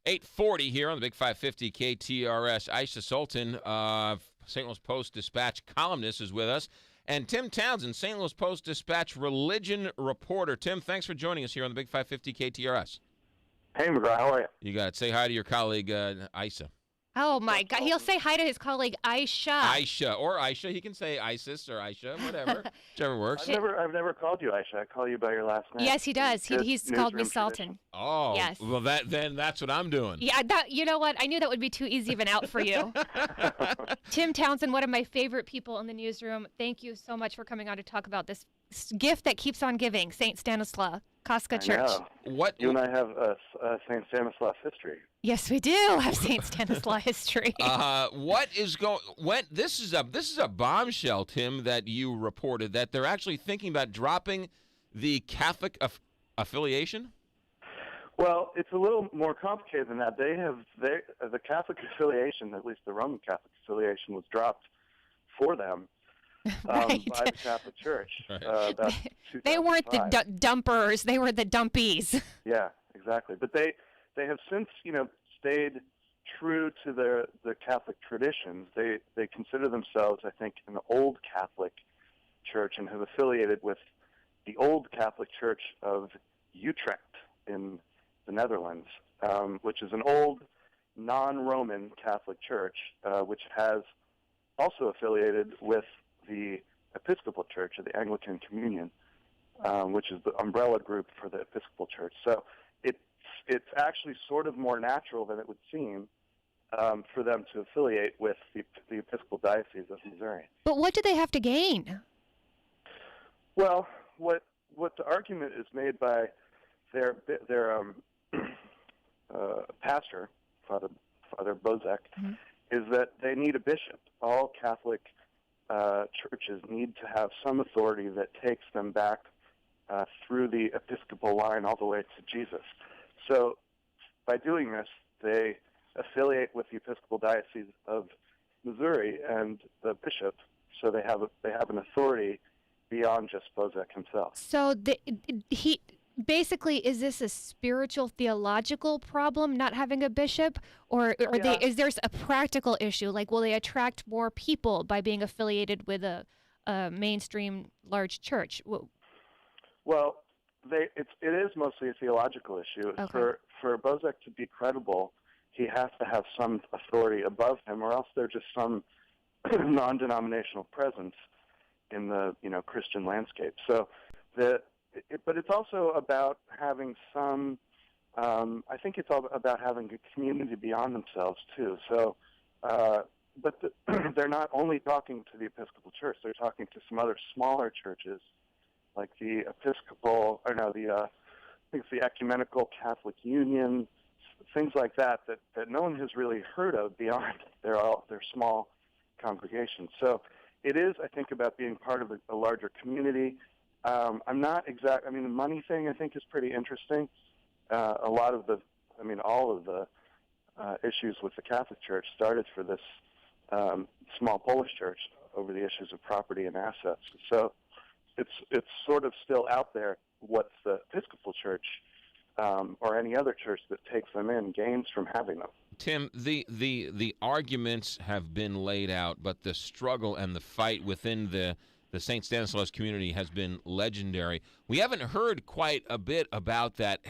8:40 here on the Big 550 KTRS. Aisha Sultan, St. Louis Post-Dispatch columnist, is with us. And Tim Townsend, St. Louis Post-Dispatch religion reporter. Tim, thanks for joining us here on the Big 550 KTRS. Hey, McGraw, how are you? You got it. Say hi to your colleague, Aisha. Oh, my God. He'll say hi to his colleague, Aisha. Aisha. He can say Isis or Aisha, whatever. Whichever works. I've never called you Aisha. I call you by your last name. Yes, he does. He's called me Sultan. Oh, yes. Well, then that's what I'm doing. Yeah, you know what? I knew that would be too easy of an out for you. Tim Townsend, one of my favorite people in the newsroom. Thank you so much for coming on to talk about this gift that keeps on giving, St. Stanislaus, Koska Church. What? You and I have a St. Stanislaus history. Yes, we do have St. Stanislaus history. What is going? This is a bombshell, Tim, that you reported that they're actually thinking about dropping the Catholic affiliation. Well, it's a little more complicated than that. The Catholic affiliation, at least the Roman Catholic affiliation, was dropped for them by the Catholic Church. Right. They weren't the dumpers; they were the dumpies. Yeah, exactly. But they have since, stayed true to the Catholic traditions. They consider themselves, I think, an old Catholic church and have affiliated with the old Catholic Church of Utrecht in the Netherlands, which is an old non-Roman Catholic church, which has also affiliated with the Episcopal Church of the Anglican Communion, which is the umbrella group for the Episcopal Church. So it's actually sort of more natural than it would seem for them to affiliate with the Episcopal Diocese of Missouri. But what do they have to gain? Well, what the argument is made by their pastor, Father Bozek, mm-hmm. is that they need a bishop. All Catholic churches need to have some authority that takes them back through the Episcopal line all the way to Jesus. So by doing this, they affiliate with the Episcopal Diocese of Missouri and the bishop, so they have an authority beyond just Bozek himself. So he basically, is this a spiritual theological problem, not having a bishop, or is there a practical issue? Like, will they attract more people by being affiliated with a mainstream large church? Well, it is mostly a theological issue. Okay. For Bozek to be credible, he has to have some authority above him, or else there's just some non-denominational presence in the Christian landscape. So but it's also about having some. I think it's all about having a community beyond themselves too. So, they're not only talking to the Episcopal Church; they're talking to some other smaller churches, like the I think it's the Ecumenical Catholic Union, things like that no one has really heard of beyond their small congregations. So it is, I think, about being part of a larger community. I'm not exact. I mean, the money thing I think is pretty interesting. All of the issues with the Catholic Church started for this small Polish church over the issues of property and assets. So it's sort of still out there what the Episcopal Church or any other church that takes them in gains from having them. Tim, the arguments have been laid out, but the struggle and the fight within the St. Stanislaus community has been legendary. We haven't heard quite a bit about that.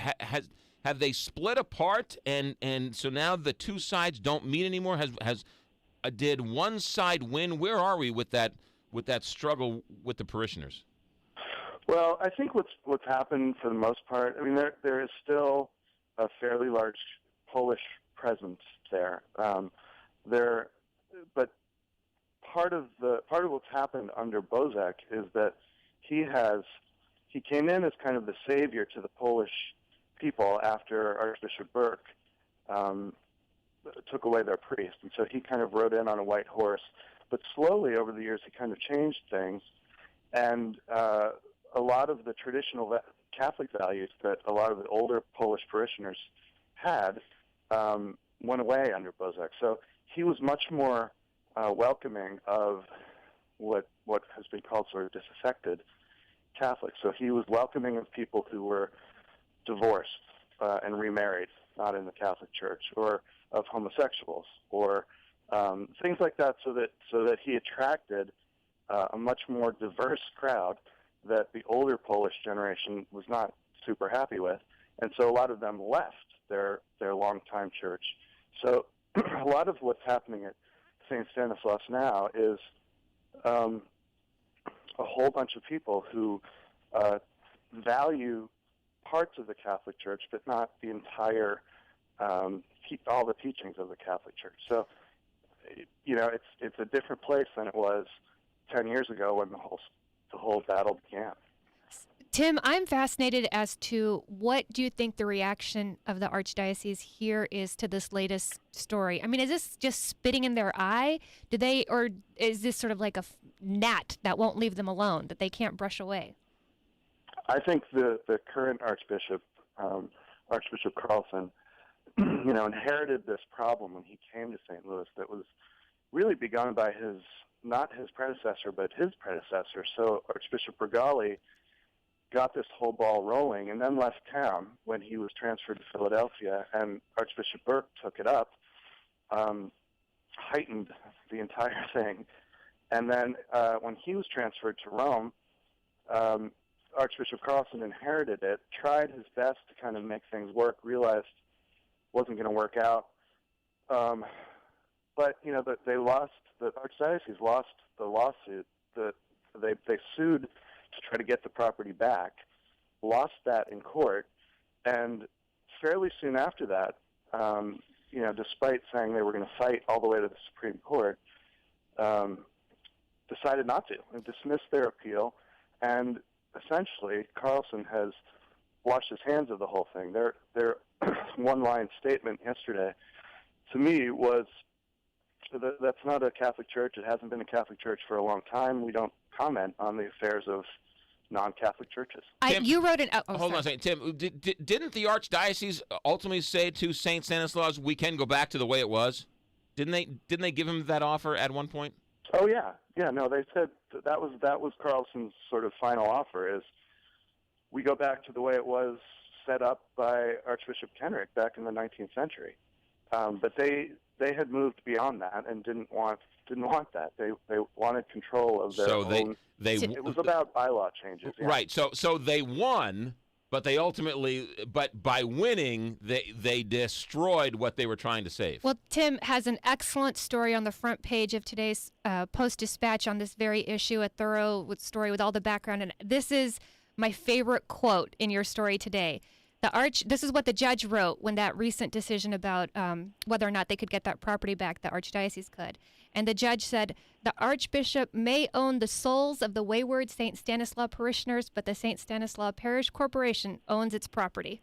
Have they split apart, and so now the two sides don't meet anymore? Did one side win? Where are we with that struggle with the parishioners? Well, I think what's happened for the most part, I mean, there is still a fairly large Polish presence there. But part of what's happened under Bozek is that he came in as kind of the savior to the Polish people after Archbishop Burke took away their priest, and so he kind of rode in on a white horse. But slowly over the years, he kind of changed things, and a lot of the traditional Catholic values that a lot of the older Polish parishioners had went away under Bozek. So he was much more welcoming of what has been called sort of disaffected Catholics. So he was welcoming of people who were divorced and remarried, not in the Catholic Church, or of homosexuals, or things like that, so that he attracted a much more diverse crowd that the older Polish generation was not super happy with, and so a lot of them left their longtime church. So a lot of what's happening at St. Stanislaus now is a whole bunch of people who value parts of the Catholic Church, but not the entire, all the teachings of the Catholic Church. So, it's a different place than it was 10 years ago when the whole battle began. Tim, I'm fascinated as to what do you think the reaction of the Archdiocese here is to this latest story? I mean, is this just spitting in their eye? Or is this sort of like a gnat that won't leave them alone, that they can't brush away? I think the current Archbishop, Archbishop Carlson, inherited this problem when he came to St. Louis that was really begun by not his predecessor, but his predecessor. So Archbishop Regali got this whole ball rolling and then left town when he was transferred to Philadelphia, and Archbishop Burke took it up, heightened the entire thing. And then when he was transferred to Rome, Archbishop Carlson inherited it, tried his best to kind of make things work, realized it wasn't going to work out. But, they lost, the Archdiocese lost the lawsuit. They sued to try to get the property back, lost that in court, and fairly soon after that, despite saying they were going to fight all the way to the Supreme Court, decided not to and dismissed their appeal. And essentially, Carlson has washed his hands of the whole thing. Their one-line statement yesterday to me was, that's not a Catholic church. It hasn't been a Catholic church for a long time. We don't comment on the affairs of non-Catholic churches. Tim, you wrote an... hold on a second. Tim, didn't the Archdiocese ultimately say to St. Stanislaus, we can go back to the way it was? Didn't they give him that offer at one point? Oh, yeah. Yeah, no, they said that was Carlson's sort of final offer, is we go back to the way it was set up by Archbishop Kenrick back in the 19th century. But they had moved beyond that and didn't want that. They wanted control of their own. It was about bylaw changes. Yeah. Right. So they won, but they ultimately, by winning, they destroyed what they were trying to save. Well, Tim has an excellent story on the front page of today's Post-Dispatch on this very issue, a thorough story with all the background. And this is my favorite quote in your story today. This is what the judge wrote when that recent decision about whether or not they could get that property back, the Archdiocese could. And the judge said, the Archbishop may own the souls of the wayward St. Stanislaus parishioners, but the St. Stanislaus Parish Corporation owns its property.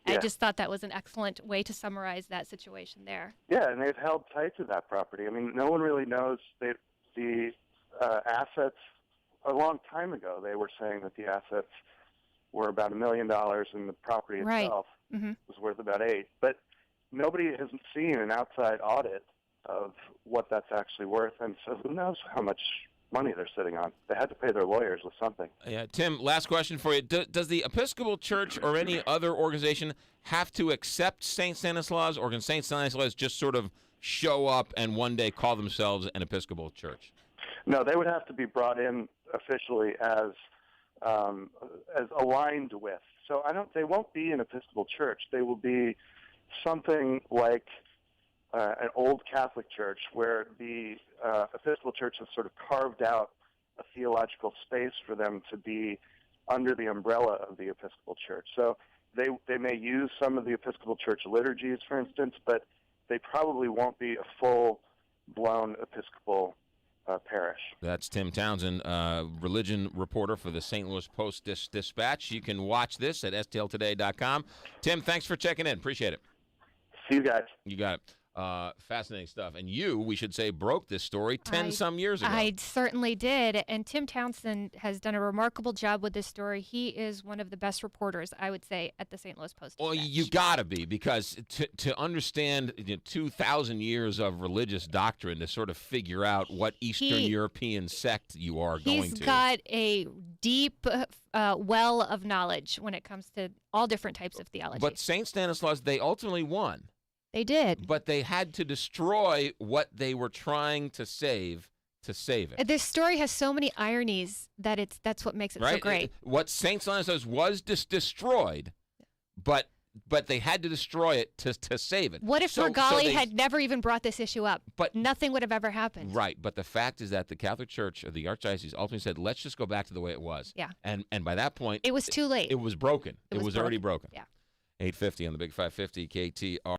Yeah. I just thought that was an excellent way to summarize that situation there. Yeah, and they've held tight to that property. I mean, no one really knows the assets. A long time ago, they were saying that the assets were about $1 million, and the property itself was worth about $8 million. But nobody has seen an outside audit of what that's actually worth, and so who knows how much money they're sitting on. They had to pay their lawyers with something. Yeah, Tim, last question for you. Does the Episcopal Church or any other organization have to accept St. Stanislaus, or can St. Stanislaus just sort of show up and one day call themselves an Episcopal Church? No, they would have to be brought in officially as aligned with. So they won't be an Episcopal church. They will be something like an old Catholic church where the Episcopal Church has sort of carved out a theological space for them to be under the umbrella of the Episcopal Church. So they may use some of the Episcopal Church liturgies, for instance, but they probably won't be a full-blown Episcopal parish. That's Tim Townsend, religion reporter for the St. Louis Post-Dispatch. You can watch this at stltoday.com. Tim, thanks for checking in. Appreciate it. See you guys. You got it. Fascinating stuff. And you, we should say, broke this story 10-some years ago. I certainly did. And Tim Townsend has done a remarkable job with this story. He is one of the best reporters, I would say, at the St. Louis Post. Well, you got to be, because to understand 2,000 years of religious doctrine, to sort of figure out what Eastern European sect you are going to. He's got a deep well of knowledge when it comes to all different types of theology. But St. Stanislaus, they ultimately won. They did. But they had to destroy what they were trying to save it. This story has so many ironies that that's what makes it so great. What St. Stanislaus was destroyed, but they had to destroy it to save it. What if Rigali had never even brought this issue up? But nothing would have ever happened. Right, but the fact is that the Catholic Church, or the Archdiocese, ultimately said, let's just go back to the way it was. Yeah. And by that point... It was too late. It was broken. It was already broken. Yeah. 8:50 on the Big 550 KTR.